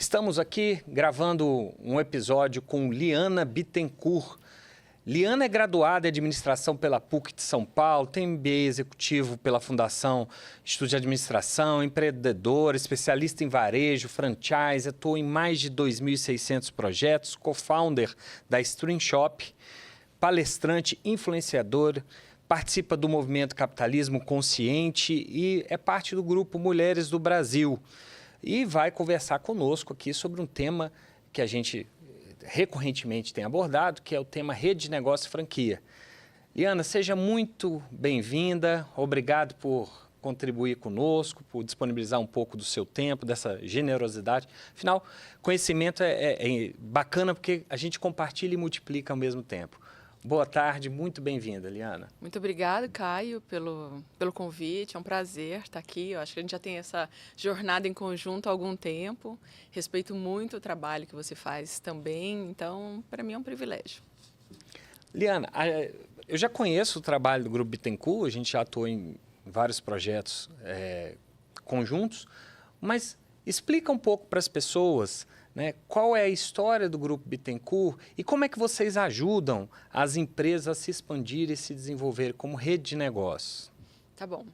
Estamos aqui gravando um episódio com Liana Bittencourt. Liana é graduada em Administração pela PUC de São Paulo, tem MBA executivo pela Fundação Instituto de Administração, empreendedora, especialista em varejo, franchise, atuou em mais de 2.600 projetos, co-founder da Stream Shop, palestrante, influenciadora, participa do movimento Capitalismo Consciente e é parte do grupo Mulheres do Brasil. E vai conversar conosco aqui sobre um tema que a gente recorrentemente tem abordado, que é o tema rede de negócio e franquia. Liana, seja muito bem-vinda, obrigado por contribuir conosco, por disponibilizar um pouco do seu tempo, dessa generosidade. Afinal, conhecimento é bacana porque a gente compartilha e multiplica ao mesmo tempo. Boa tarde, muito bem-vinda, Liana. Muito obrigada, Caio, pelo convite. É um prazer estar aqui. Eu acho que a gente já tem essa jornada em conjunto há algum tempo. Respeito muito o trabalho que você faz também, então, para mim é um privilégio. Liana, eu já conheço o trabalho do Grupo Bittencourt, a gente já atuou em vários projetos conjuntos, mas explica um pouco para as pessoas, né, qual é a história do Grupo Bittencourt e como é que vocês ajudam as empresas a se expandir e se desenvolver como rede de negócios. Tá bom.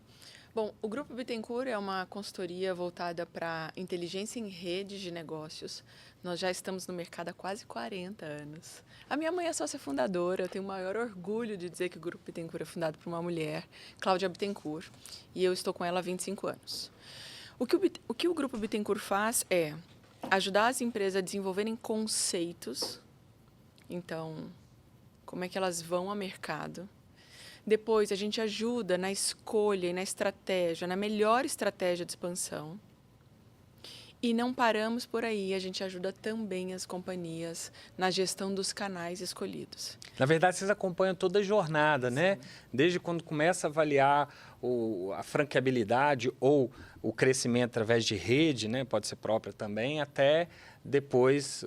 Bom, o Grupo Bittencourt é uma consultoria voltada para inteligência em redes de negócios. Nós já estamos no mercado há quase 40 anos. A minha mãe é sócia fundadora, eu tenho o maior orgulho de dizer que o Grupo Bittencourt é fundado por uma mulher, Cláudia Bittencourt, e eu estou com ela há 25 anos. O que o Grupo Bittencourt faz é ajudar as empresas a desenvolverem conceitos. Então, como é que elas vão ao mercado? Depois, a gente ajuda na escolha e na estratégia, na melhor estratégia de expansão. E não paramos por aí, a gente ajuda também as companhias na gestão dos canais escolhidos. Na verdade, vocês acompanham toda a jornada, né? Desde quando começa a avaliar a franqueabilidade ou o crescimento através de rede, né? Pode ser própria também, até depois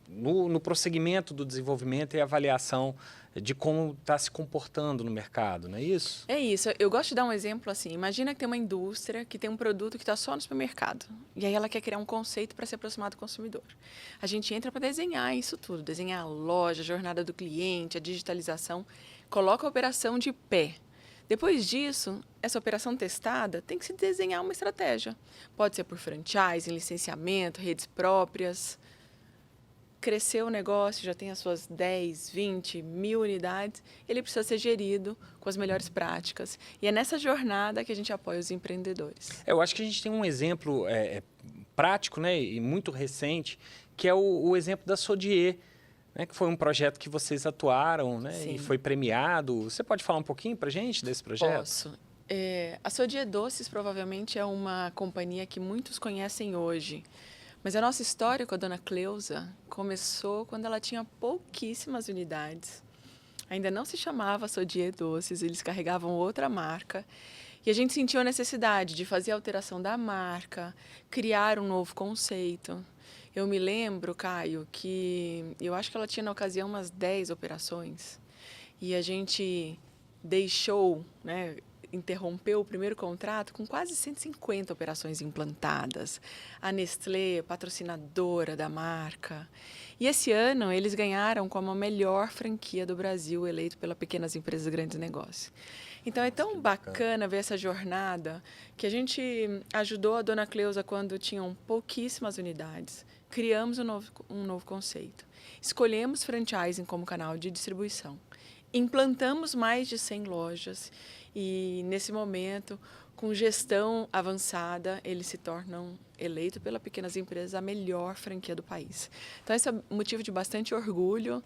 no prosseguimento do desenvolvimento e avaliação de como está se comportando no mercado, não é isso? É isso. Eu gosto de dar um exemplo assim. Imagina que tem uma indústria que tem um produto que está só no supermercado. E aí ela quer criar um conceito para se aproximar do consumidor. A gente entra para desenhar isso tudo. Desenhar a loja, a jornada do cliente, a digitalização. Coloca a operação de pé. Depois disso, essa operação testada tem que se desenhar uma estratégia. Pode ser por franchise, licenciamento, redes próprias. Cresceu o negócio, já tem as suas 10, 20, 1000 unidades, ele precisa ser gerido com as melhores práticas. E é nessa jornada que a gente apoia os empreendedores. Eu acho que a gente tem um exemplo prático, né, e muito recente, que é o exemplo da Sodier, né, que foi um projeto que vocês atuaram, né, e foi premiado. Você pode falar um pouquinho para a gente desse projeto? Posso. A Sodier Doces provavelmente é uma companhia que muitos conhecem hoje. Mas a nossa história com a dona Cleusa começou quando ela tinha pouquíssimas unidades. Ainda não se chamava Sodier Doces, eles carregavam outra marca. E a gente sentiu a necessidade de fazer a alteração da marca, criar um novo conceito. Eu me lembro, Caio, que eu acho que ela tinha na ocasião umas 10 operações. E a gente deixou, né, interrompeu o primeiro contrato com quase 150 operações implantadas. A Nestlé, patrocinadora da marca. E esse ano eles ganharam como a melhor franquia do Brasil, eleito pela Pequenas Empresas Grandes Negócios. Então é tão bacana ver essa jornada que a gente ajudou a dona Cleusa quando tinham pouquíssimas unidades. Criamos um novo conceito. Escolhemos franchising como canal de distribuição. Implantamos mais de 100 lojas e, nesse momento, com gestão avançada, eles se tornam eleitos pela Pequenas Empresas a melhor franquia do país. Então, esse é motivo de bastante orgulho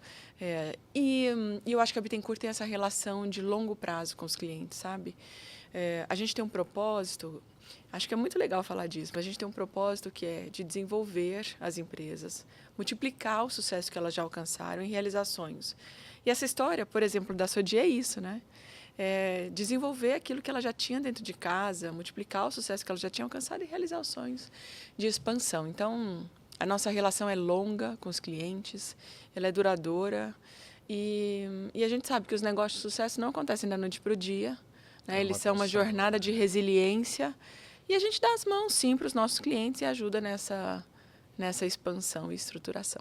e eu acho que a Bittencourt tem essa relação de longo prazo com os clientes, sabe? A gente tem um propósito, acho que é muito legal falar disso, mas a gente tem um propósito que é de desenvolver as empresas, multiplicar o sucesso que elas já alcançaram e realizar sonhos. E essa história, por exemplo, da Sodier é isso, né? Desenvolver aquilo que ela já tinha dentro de casa, multiplicar o sucesso que ela já tinha alcançado e realizar os sonhos de expansão. Então, a nossa relação é longa com os clientes, ela é duradoura e a gente sabe que os negócios de sucesso não acontecem da noite para o dia, né? Eles são uma jornada de resiliência e a gente dá as mãos, sim, para os nossos clientes e ajuda nessa nessa expansão e estruturação.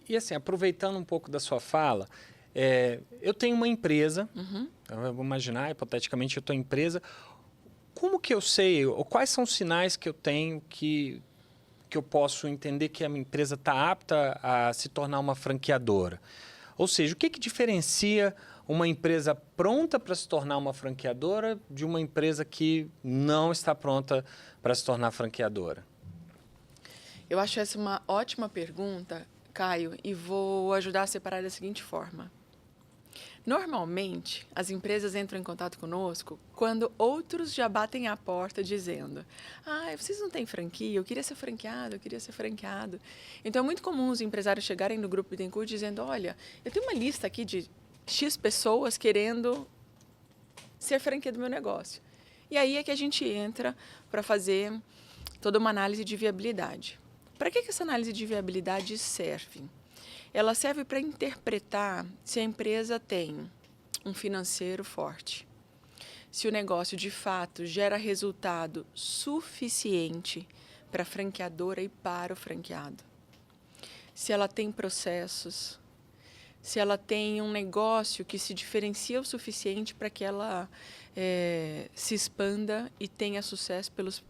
E assim, aproveitando um pouco da sua fala, eu tenho uma empresa, então eu vou imaginar, hipoteticamente, eu tenho uma empresa. Como que eu sei, ou quais são os sinais que eu tenho que eu posso entender que a minha empresa está apta a se tornar uma franqueadora? Ou seja, o que diferencia uma empresa pronta para se tornar uma franqueadora de uma empresa que não está pronta para se tornar franqueadora? Eu acho essa uma ótima pergunta, Caio, e vou ajudar a separar da seguinte forma. Normalmente, as empresas entram em contato conosco quando outros já batem a porta dizendo: vocês não têm franquia? Eu queria ser franqueado, eu queria ser franqueado. Então, é muito comum os empresários chegarem no Grupo Bittencourt dizendo: olha, eu tenho uma lista aqui de X pessoas querendo ser franquia do meu negócio. E aí é que a gente entra para fazer toda uma análise de viabilidade. Para que essa análise de viabilidade serve? Ela serve para interpretar se a empresa tem um financeiro forte, se o negócio de fato gera resultado suficiente para a franqueadora e para o franqueado, se ela tem processos, se ela tem um negócio que se diferencia o suficiente para que ela se expanda e tenha sucesso pelos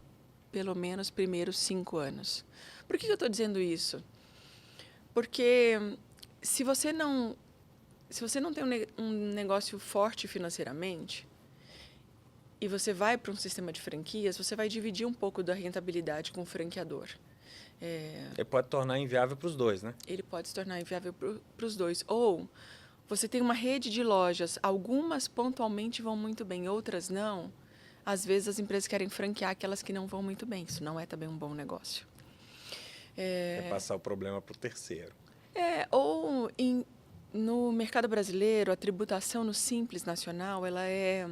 pelo menos primeiros 5 anos. Por que eu estou dizendo isso? Porque se você não tem um negócio forte financeiramente e você vai para um sistema de franquias, você vai dividir um pouco da rentabilidade com o franqueador. Ele pode tornar inviável para os dois, né? Ele pode se tornar inviável para os dois. Ou você tem uma rede de lojas, algumas pontualmente vão muito bem, outras não. Às vezes as empresas querem franquear aquelas que não vão muito bem. Isso não é também um bom negócio. É passar o problema para o terceiro. No mercado brasileiro, a tributação no Simples Nacional, ela é,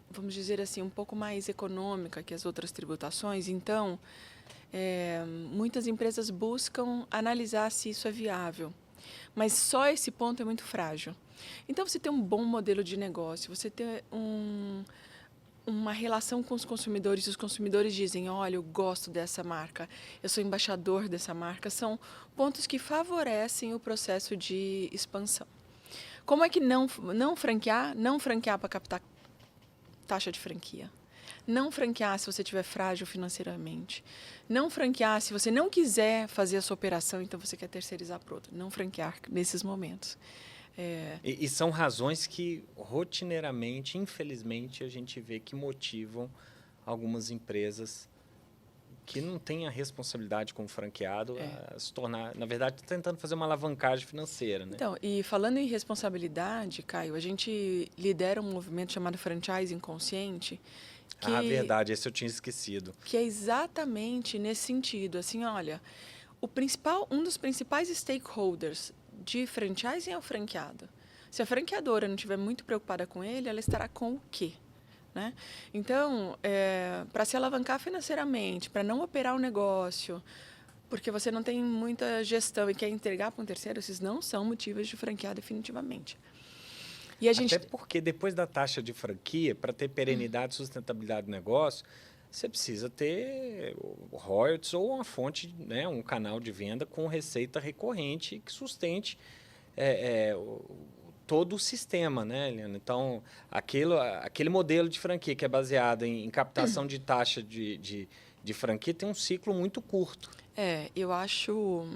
vamos dizer assim, um pouco mais econômica que as outras tributações. Então, muitas empresas buscam analisar se isso é viável. Mas só esse ponto é muito frágil. Então, você ter um bom modelo de negócio, você ter uma relação com os consumidores dizem: olha, eu gosto dessa marca, eu sou embaixador dessa marca, são pontos que favorecem o processo de expansão. Como é que não franquear? Não franquear para captar taxa de franquia. Não franquear se você estiver frágil financeiramente. Não franquear se você não quiser fazer a sua operação, então você quer terceirizar para outro. Não franquear nesses momentos. E são razões que, rotineiramente, infelizmente, a gente vê que motivam algumas empresas que não têm a responsabilidade como franqueado a se tornar, na verdade, tentando fazer uma alavancagem financeira, né? Então, e falando em responsabilidade, Caio, a gente lidera um movimento chamado Franchise Inconsciente. Verdade, esse eu tinha esquecido. Que é exatamente nesse sentido. Assim, olha, um dos principais stakeholders de franchising é o franqueado. Se a franqueadora não estiver muito preocupada com ele, ela estará com o quê? Né? Então, para se alavancar financeiramente, para não operar o negócio, porque você não tem muita gestão e quer entregar para um terceiro, esses não são motivos de franquear definitivamente. E até porque depois da taxa de franquia, para ter perenidade e sustentabilidade do negócio, você precisa ter royalties ou uma fonte, né, um canal de venda com receita recorrente que sustente todo o sistema, né, Eliana? Então, aquele modelo de franquia que é baseado em captação de taxa de franquia tem um ciclo muito curto. Eu acho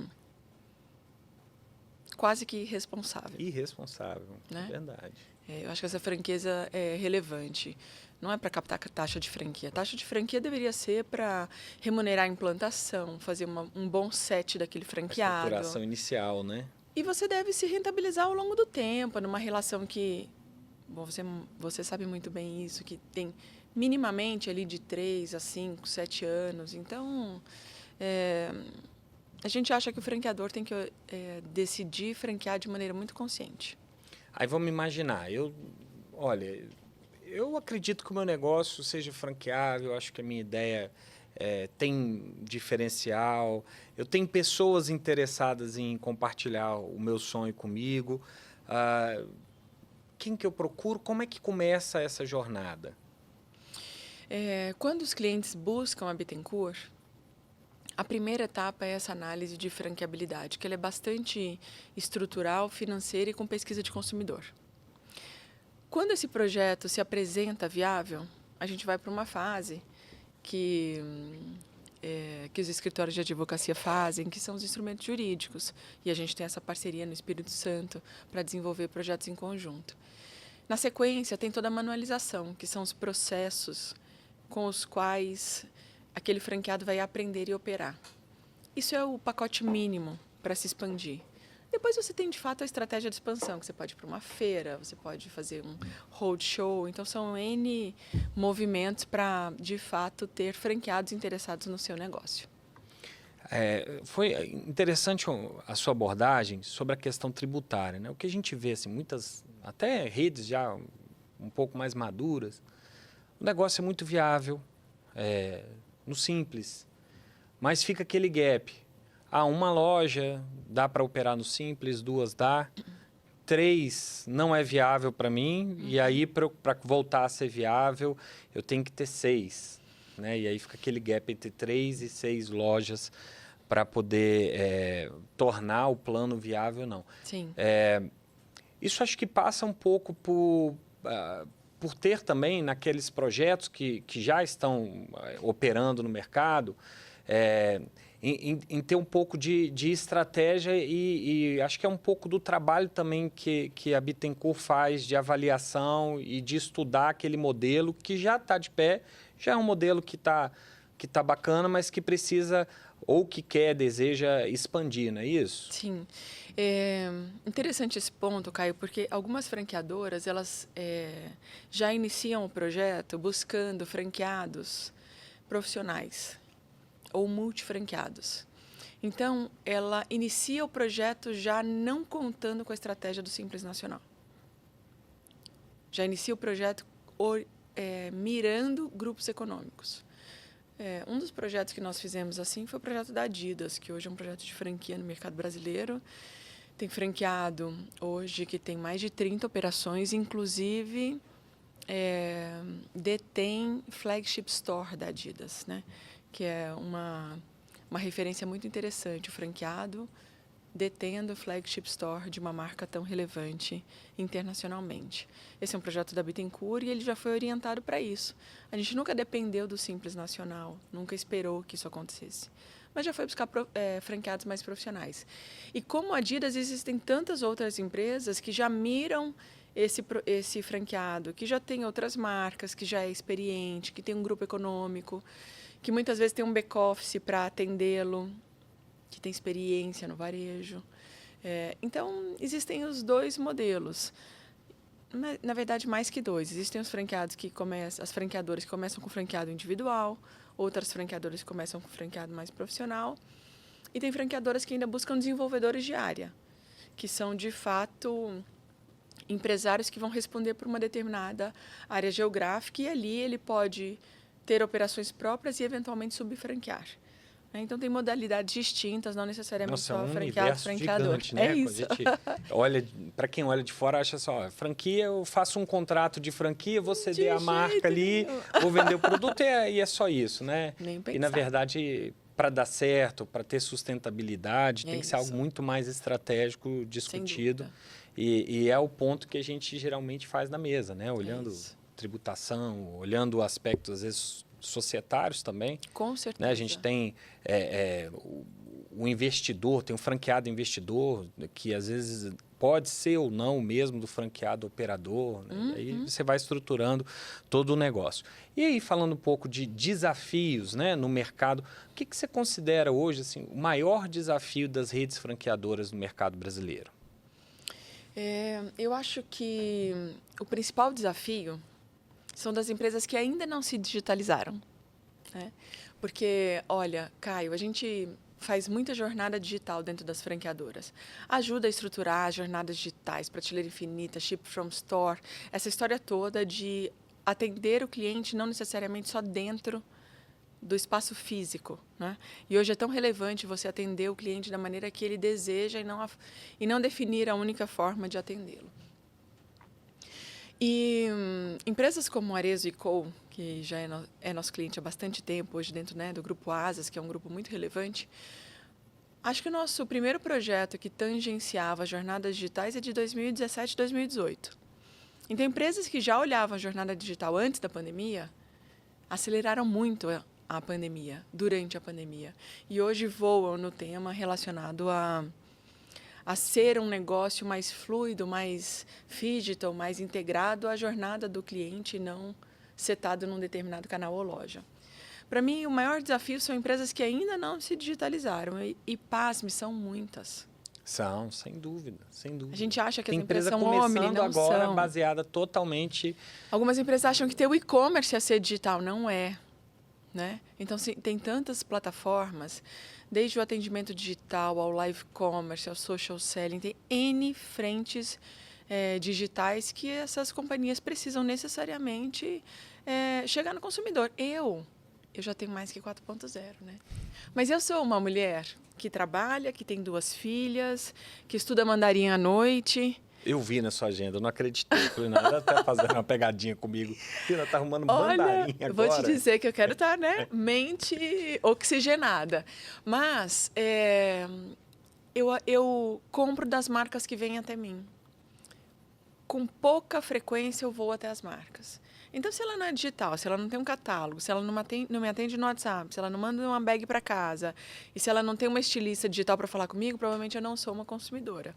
quase que irresponsável. Irresponsável, né? É verdade. Eu acho que essa franqueza é relevante. Não é para captar taxa de franquia. A taxa de franquia deveria ser para remunerar a implantação, fazer um bom set daquele franqueado. A estruturação inicial, né? E você deve se rentabilizar ao longo do tempo, numa relação que... Bom, você sabe muito bem isso, que tem minimamente ali de 3 a 5, 7 anos. Então, a gente acha que o franqueador tem que decidir franquear de maneira muito consciente. Aí vamos imaginar, eu acredito que o meu negócio seja franqueável, eu acho que a minha ideia tem diferencial, eu tenho pessoas interessadas em compartilhar o meu sonho comigo. Quem que eu procuro? Como é que começa essa jornada? Quando os clientes buscam a Bittencourt, A primeira etapa é essa análise de franqueabilidade, que ela é bastante estrutural, financeira e com pesquisa de consumidor. Quando esse projeto se apresenta viável, a gente vai para uma fase que os escritórios de advocacia fazem, que são os instrumentos jurídicos. E a gente tem essa parceria no Espírito Santo para desenvolver projetos em conjunto. Na sequência, tem toda a manualização, que são os processos com os quais aquele franqueado vai aprender e operar. Isso é o pacote mínimo para se expandir. Depois você tem, de fato, a estratégia de expansão, que você pode ir para uma feira, você pode fazer um roadshow. Então, são N movimentos para, de fato, ter franqueados interessados no seu negócio. Foi interessante a sua abordagem sobre a questão tributária, né? O que a gente vê, assim, muitas, até redes já um pouco mais maduras, o negócio é muito viável, no simples, mas fica aquele gap. Uma loja dá para operar no simples, 2 dá, 3 não é viável para mim, e aí para voltar a ser viável eu tenho que ter 6, né? E aí fica aquele gap entre 3 e 6 lojas para poder tornar o plano viável ou não. Sim. Isso acho que passa um pouco por ter também naqueles projetos que já estão operando no mercado, em ter um pouco de estratégia e acho que é um pouco do trabalho também que a Bittencourt faz de avaliação e de estudar aquele modelo que já está de pé, já é um modelo que tá bacana, mas que precisa ou que deseja expandir, não é isso? Sim. É interessante esse ponto, Caio, porque algumas franqueadoras elas já iniciam o projeto buscando franqueados profissionais ou multifranqueados. Então, ela inicia o projeto já não contando com a estratégia do Simples Nacional. Já inicia o projeto mirando grupos econômicos. Um dos projetos que nós fizemos assim foi o projeto da Adidas, que hoje é um projeto de franquia no mercado brasileiro. Tem franqueado hoje que tem mais de 30 operações, inclusive detém flagship store da Adidas, né? Que é uma referência muito interessante, o franqueado detendo o flagship store de uma marca tão relevante internacionalmente. Esse é um projeto da Bittencourt e ele já foi orientado para isso. A gente nunca dependeu do Simples Nacional, nunca esperou que isso acontecesse, mas já foi buscar franqueados mais profissionais. E como a Adidas, existem tantas outras empresas que já miram esse franqueado, que já tem outras marcas, que já é experiente, que tem um grupo econômico, que muitas vezes tem um back-office para atendê-lo, que tem experiência no varejo. Então, existem os 2 modelos. Na verdade, mais que 2. Existem os franqueados as franqueadoras que começam com franqueado individual, outras franqueadoras que começam com franqueado mais profissional, e tem franqueadoras que ainda buscam desenvolvedores de área, que são, de fato, empresários que vão responder por uma determinada área geográfica, e ali ele pode ter operações próprias e, eventualmente, subfranquear. Então, tem modalidades distintas, não necessariamente só franqueado, franqueador. Gigante, né? É isso. Para quem olha de fora, acha só, franquia, eu faço um contrato de franquia, vou ceder a marca ali, vou vender o produto e é só isso, né? Nem pensar. E, na verdade, para dar certo, para ter sustentabilidade, tem que ser algo muito mais estratégico, discutido. E é o ponto que a gente geralmente faz na mesa, né? Olhando tributação, olhando aspectos, às vezes, societários também. Com certeza. Né? A gente tem o investidor, tem um franqueado investidor, que às vezes pode ser ou não o mesmo do franqueado operador. Né? Aí você vai estruturando todo o negócio. E aí, falando um pouco de desafios, né, no mercado, o que você considera hoje assim, o maior desafio das redes franqueadoras no mercado brasileiro? Eu acho que o principal desafio são das empresas que ainda não se digitalizaram. Né? Porque, olha, Caio, a gente faz muita jornada digital dentro das franqueadoras. Ajuda a estruturar as jornadas digitais, prateleira infinita, ship from store, essa história toda de atender o cliente não necessariamente só dentro do espaço físico. Né? E hoje é tão relevante você atender o cliente da maneira que ele deseja e não definir a única forma de atendê-lo. E empresas como Arezzo & Co, que já é nosso cliente há bastante tempo, hoje dentro, né, do Grupo Asas, que é um grupo muito relevante. Acho que o nosso primeiro projeto que tangenciava jornadas digitais é de 2017 e 2018. Então, empresas que já olhavam a jornada digital antes da pandemia aceleraram muito a pandemia, durante a pandemia. E hoje voam no tema relacionado a ser um negócio mais fluido, mais digital, mais integrado à jornada do cliente, não setado num determinado canal ou loja. Para mim, o maior desafio são empresas que ainda não se digitalizaram. E pasme, são muitas. São, sem dúvida, sem dúvida. A gente acha que tem as empresas empresa são omni, começando não agora, são. baseada totalmente... Algumas empresas acham que ter o e-commerce é ser digital. Não é. Né? Então, tem tantas plataformas, desde o atendimento digital ao live commerce, ao social selling, tem N frentes digitais que essas companhias precisam necessariamente chegar no consumidor. Eu já tenho mais que 4.0, né? Mas eu sou uma mulher que trabalha, que tem 2 filhas, que estuda mandarim à noite. Eu vi na sua agenda, eu não acreditei. Falei, não, ela tá fazendo uma pegadinha comigo. Ela tá arrumando mandarim agora. Vou te dizer que eu quero estar, né, mente oxigenada. Mas eu compro das marcas que vêm até mim. Com pouca frequência eu vou até as marcas. Então, se ela não é digital, se ela não tem um catálogo, se ela não me atende no WhatsApp, se ela não manda uma bag para casa, e se ela não tem uma estilista digital para falar comigo, provavelmente eu não sou uma consumidora.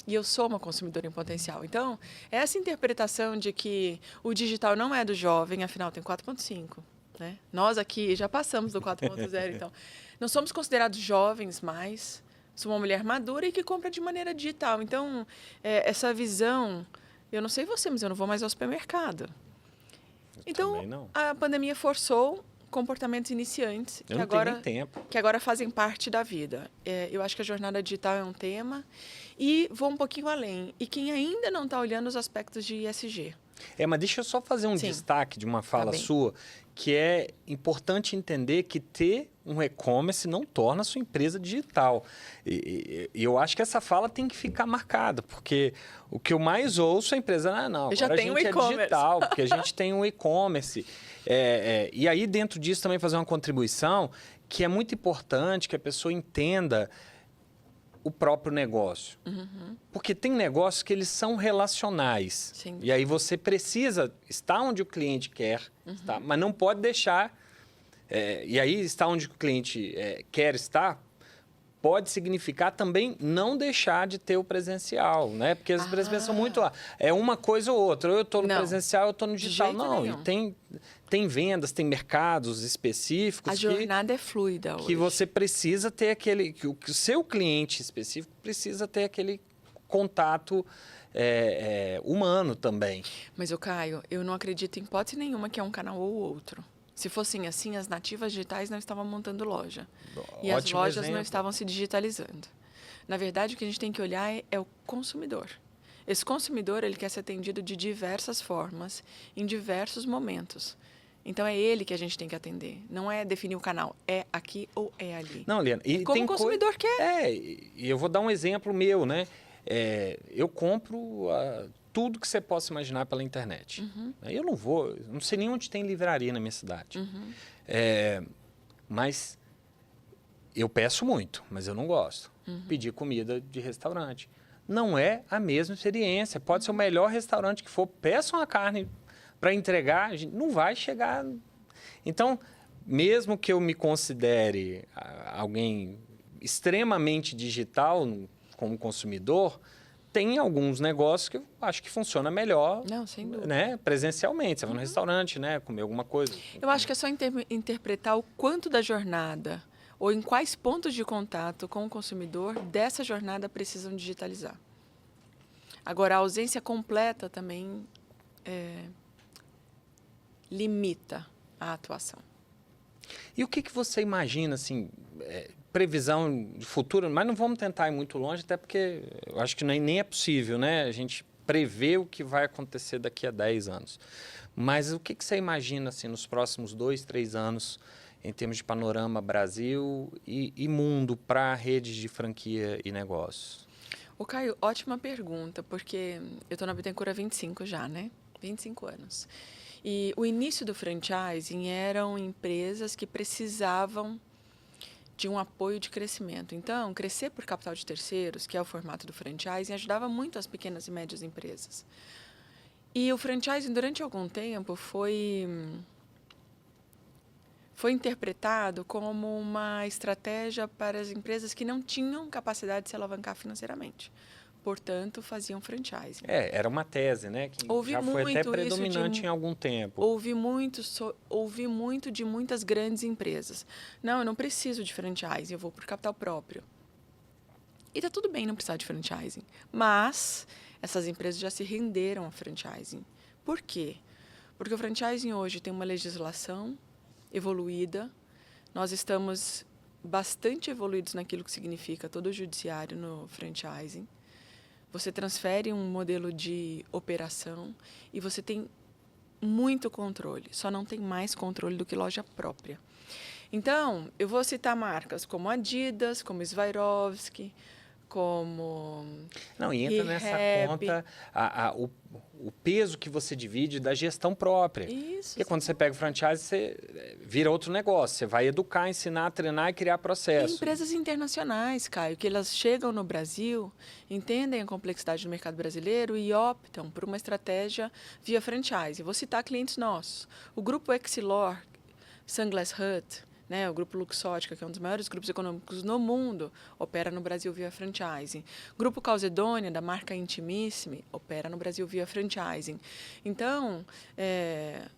E eu sou uma consumidora em potencial. Então, essa interpretação de que o digital não é do jovem, afinal tem 4.5, né? Nós aqui já passamos do 4.0, então. Não somos considerados jovens mais. Sou uma mulher madura e que compra de maneira digital. Então, essa visão... Eu não sei você, mas eu não vou mais ao supermercado. Então, a pandemia forçou comportamentos iniciantes que agora fazem parte da vida. Eu acho que a jornada digital é um tema e vou um pouquinho além. E quem ainda não está olhando os aspectos de ESG. Mas deixa eu só fazer um destaque de uma fala sua, que é importante entender que ter um e-commerce não torna a sua empresa digital. E eu acho que essa fala tem que ficar marcada, porque o que eu mais ouço é a empresa, não, eu já agora tenho a gente é digital, porque a gente tem um e-commerce. E aí, dentro disso, também fazer uma contribuição que é muito importante que a pessoa entenda o próprio negócio. Uhum. Porque tem negócios que eles são relacionais. Sim. E aí você precisa estar onde o cliente quer, estar, mas não pode deixar... e aí, estar onde o cliente quer estar, pode significar também não deixar de ter o presencial, né? Porque as empresas pensam muito lá. É uma coisa ou outra. Ou eu estou no presencial, eu estou no digital. Não, e tem vendas, tem mercados específicos. A jornada é fluida hoje. Que você precisa ter aquele... Que o seu cliente específico precisa ter aquele contato humano também. Mas, Caio, eu não acredito em hipótese nenhuma que é um canal ou outro. Se fossem assim, as nativas digitais não estavam montando loja. E as lojas não estavam se digitalizando. Na verdade, o que a gente tem que olhar é o consumidor. Esse consumidor, ele quer ser atendido de diversas formas, em diversos momentos. Então, é ele que a gente tem que atender. Não é definir o canal. É aqui ou é ali. Não, Liana. E como o consumidor quer. E eu vou dar um exemplo meu, né? Eu compro... tudo que você possa imaginar pela internet. Uhum. Eu não sei nem onde tem livraria na minha cidade. Uhum. Mas eu peço muito, mas eu não gosto. Uhum. Pedir comida de restaurante. Não é a mesma experiência. Pode ser o melhor restaurante que for. Peça uma carne para entregar, a gente não vai chegar... Então, mesmo que eu me considere alguém extremamente digital como consumidor... Tem alguns negócios que eu acho que funciona melhor, não, sem dúvida, né, presencialmente. Você vai no restaurante, né, comer alguma coisa. Eu acho que é só interpretar o quanto da jornada ou em quais pontos de contato com o consumidor dessa jornada precisam digitalizar. Agora, a ausência completa também limita a atuação. E o que você imagina, assim... previsão de futuro, mas não vamos tentar ir muito longe, até porque eu acho que nem é possível, né? A gente prever o que vai acontecer daqui a 10 anos. Mas o que você imagina assim, nos próximos 2, 3 anos, em termos de panorama Brasil e mundo para redes de franquia e negócios? Caio, ótima pergunta, porque eu estou na Bittencourt há 25 já, né? 25 anos. E o início do franchising eram empresas que precisavam de um apoio de crescimento. Então, crescer por capital de terceiros, que é o formato do franchising, ajudava muito as pequenas e médias empresas. E o franchising, durante algum tempo, foi interpretado como uma estratégia para as empresas que não tinham capacidade de se alavancar financeiramente. Portanto, faziam franchising. Era uma tese, né? Que já foi até predominante em algum tempo. Ouvi muito de muitas grandes empresas. Não, eu não preciso de franchising, eu vou por capital próprio. E está tudo bem não precisar de franchising. Mas essas empresas já se renderam a franchising. Por quê? Porque o franchising hoje tem uma legislação evoluída. Nós estamos bastante evoluídos naquilo que significa todo o judiciário no franchising. Você transfere um modelo de operação e você tem muito controle. Só não tem mais controle do que loja própria. Então, eu vou citar marcas como Adidas, como Swarovski, como Não, e entra nessa conta o peso que você divide da gestão própria. Isso. Porque quando você pega o franchise, você vira outro negócio. Você vai educar, ensinar, treinar e criar processos. E empresas internacionais, Caio, que elas chegam no Brasil, entendem a complexidade do mercado brasileiro e optam por uma estratégia via franchise. Vou citar clientes nossos. O grupo Exilor, Sunglass Hut, né, o Grupo Luxótica, que é um dos maiores grupos econômicos no mundo, opera no Brasil via franchising. Grupo Calzedonia, da marca Intimissimi, opera no Brasil via franchising. Então,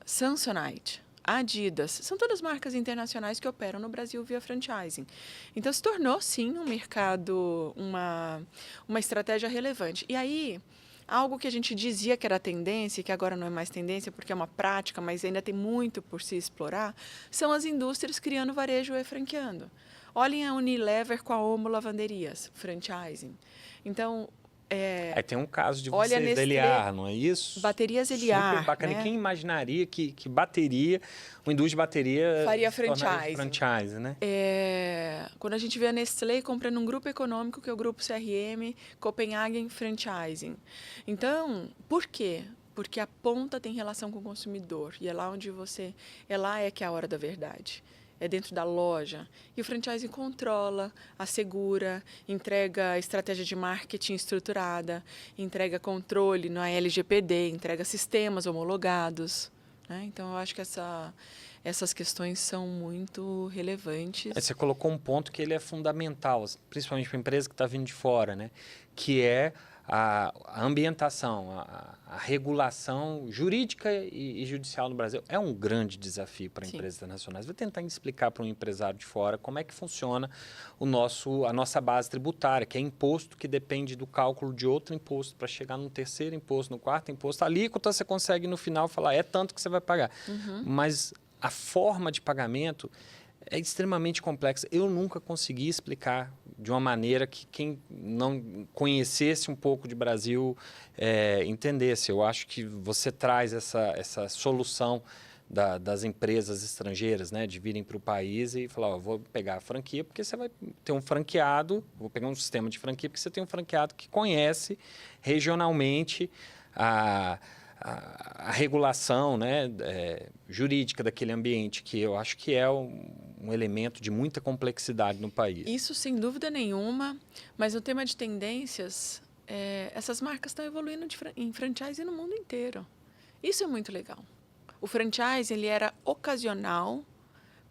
Samsonite, Adidas, são todas marcas internacionais que operam no Brasil via franchising. Então, se tornou, sim, um mercado, uma estratégia relevante. E aí, algo que a gente dizia que era tendência, que agora não é mais tendência porque é uma prática, mas ainda tem muito por se explorar, são as indústrias criando varejo e franqueando. Olhem a Unilever com a Omo Lavanderias, franchising. Então, aí tem um caso de vocês da Eliar, não é isso? Baterias Eliar. Super bacana. Né? Quem imaginaria que bateria, uma indústria de bateria faria franchise. Franchise, né? Quando a gente vê a Nestlé comprando um grupo econômico, que é o Grupo CRM, Copenhagen Franchising. Então, por quê? Porque a ponta tem relação com o consumidor. E é lá onde é lá que é a hora da verdade. É dentro da loja. E o franchising controla, assegura, entrega estratégia de marketing estruturada, entrega controle na LGPD, entrega sistemas homologados. Né? Então, eu acho que essas questões são muito relevantes. Você colocou um ponto que ele é fundamental, principalmente para a empresa que está vindo de fora, né? Que é a ambientação, a regulação jurídica e judicial no Brasil. É um grande desafio para empresas internacionais. Vou tentar explicar para um empresário de fora como é que funciona a nossa base tributária, que é imposto que depende do cálculo de outro imposto para chegar no terceiro imposto, no quarto imposto. A alíquota você consegue no final falar, é tanto que você vai pagar. Mas a forma de pagamento é extremamente complexa. Eu nunca consegui explicar de uma maneira que quem não conhecesse um pouco de Brasil entendesse. Eu acho que você traz essa solução das empresas estrangeiras, né, de virem para o país e falar, vou pegar a franquia porque você vai ter um franqueado, vou pegar um sistema de franquia porque você tem um franqueado que conhece regionalmente a regulação, né, jurídica daquele ambiente, que eu acho que é um elemento de muita complexidade no país. Isso, sem dúvida nenhuma, mas no tema de tendências, essas marcas estão evoluindo em franchise no mundo inteiro. Isso é muito legal. O franchise ele era ocasional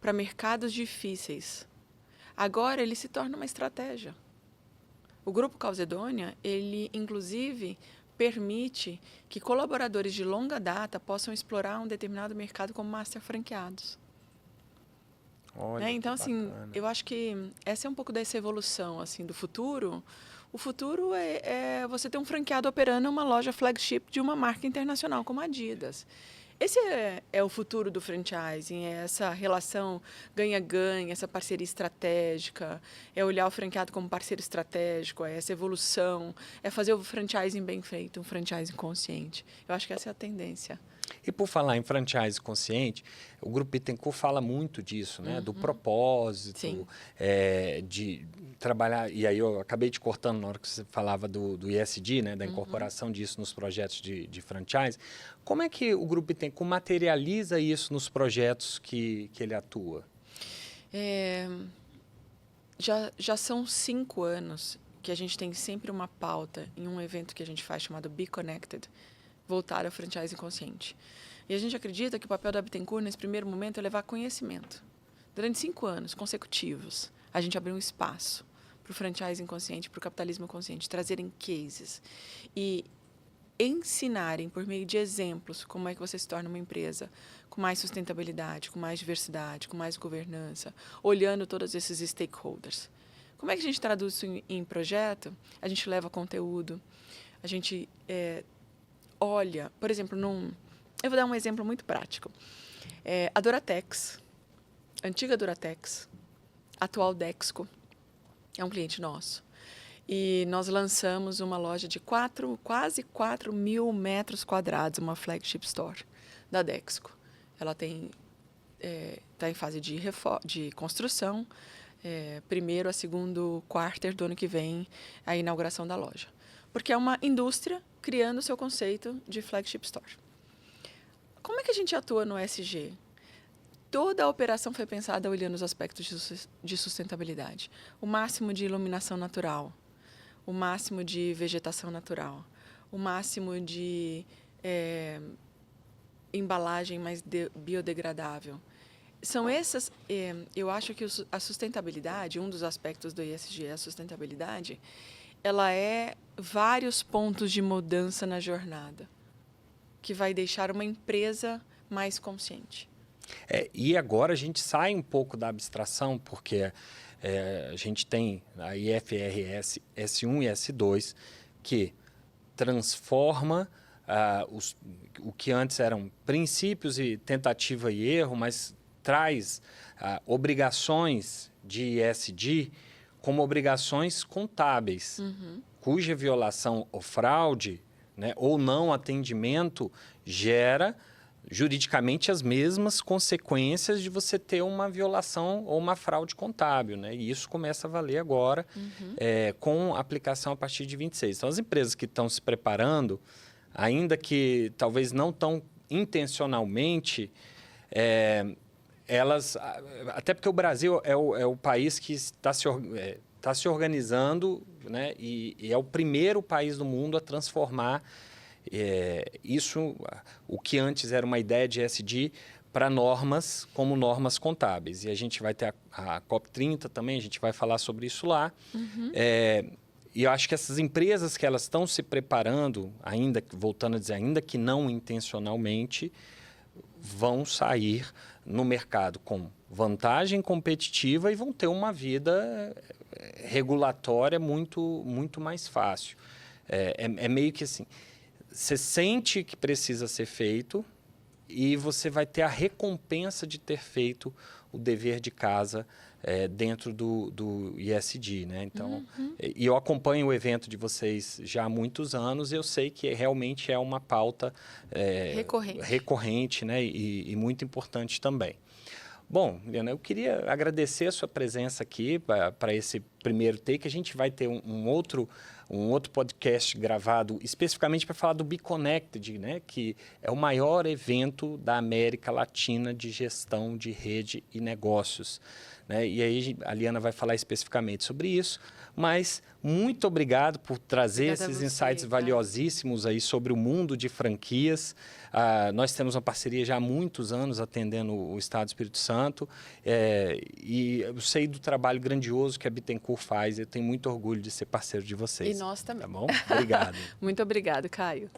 para mercados difíceis. Agora ele se torna uma estratégia. O Grupo Calzedonia, ele inclusive permite que colaboradores de longa data possam explorar um determinado mercado como master franqueados. Olha, então, assim, bacana. eu acho que essa é um pouco dessa evolução assim, do futuro. O futuro é você ter um franqueado operando uma loja flagship de uma marca internacional como a Adidas. Esse é o futuro do franchising, é essa relação ganha-ganha, essa parceria estratégica, é olhar o franqueado como parceiro estratégico, é essa evolução, é fazer o franchising bem feito, um franchising consciente. Eu acho que essa é a tendência. E por falar em franchise consciente, o Grupo Bittencourt fala muito disso, né? Do propósito, de trabalhar... E aí eu acabei te cortando na hora que você falava do ESG, né? Da incorporação disso nos projetos de franchise. Como é que o Grupo Bittencourt materializa isso nos projetos que ele atua? Já são 5 anos que a gente tem sempre uma pauta em um evento que a gente faz chamado Be Connected, voltar ao franchise consciente. E a gente acredita que o papel da Bittencourt, nesse primeiro momento, é levar conhecimento. Durante 5 anos consecutivos, a gente abriu um espaço para o franchise consciente, para o capitalismo consciente, trazerem cases e ensinarem, por meio de exemplos, como é que você se torna uma empresa com mais sustentabilidade, com mais diversidade, com mais governança, olhando todos esses stakeholders. Como é que a gente traduz isso em projeto? A gente leva conteúdo, a gente olha, por exemplo, eu vou dar um exemplo muito prático. A Duratex, antiga Duratex, atual Dexco, é um cliente nosso. E nós lançamos uma loja de quase 4 mil metros quadrados, uma flagship store da Dexco. Ela está em fase de construção, primeiro a segundo quarter do ano que vem, a inauguração da loja. Porque é uma indústria criando o seu conceito de flagship store. Como é que a gente atua no ESG? Toda a operação foi pensada olhando os aspectos de sustentabilidade. O máximo de iluminação natural, o máximo de vegetação natural, o máximo de embalagem mais biodegradável. São essas, eu acho que a sustentabilidade, um dos aspectos do ESG é a sustentabilidade, ela é vários pontos de mudança na jornada, que vai deixar uma empresa mais consciente. E agora a gente sai um pouco da abstração, porque a gente tem a IFRS S1 e S2, que transforma o que antes eram princípios e tentativa e erro, mas traz obrigações de ESG como obrigações contábeis, cuja violação ou fraude, né, ou não atendimento gera juridicamente as mesmas consequências de você ter uma violação ou uma fraude contábil, né? E isso começa a valer agora com aplicação a partir de 26. Então, as empresas que estão se preparando, ainda que talvez não tão intencionalmente, elas... Até porque o Brasil é o país que está se organizando, né? E é o primeiro país do mundo a transformar isso, o que antes era uma ideia de ESG, para normas como normas contábeis. E a gente vai ter a COP30 também, a gente vai falar sobre isso lá. E eu acho que essas empresas que elas estão se preparando, voltando a dizer, ainda que não intencionalmente, vão sair no mercado com vantagem competitiva e vão ter uma vida regulatória muito, muito mais fácil. É meio que assim... Você sente que precisa ser feito e você vai ter a recompensa de ter feito o dever de casa dentro do ESG, né? Então, e eu acompanho o evento de vocês já há muitos anos e eu sei que realmente é uma pauta recorrente, né? E muito importante também. Bom, Liana, eu queria agradecer a sua presença aqui para esse primeiro take. A gente vai ter um outro podcast gravado especificamente para falar do Be Connected, né? Que é o maior evento da América Latina de gestão de rede e negócios, né? E aí a Liana vai falar especificamente sobre isso, mas muito obrigado por trazer esses insights valiosíssimos aí sobre o mundo de franquias. Nós temos uma parceria já há muitos anos atendendo o Estado do Espírito Santo e eu sei do trabalho grandioso que a Bittencourt faz. Eu tenho muito orgulho de ser parceiro de vocês. E nós também. Tá bom? Obrigado. Muito obrigado, Caio.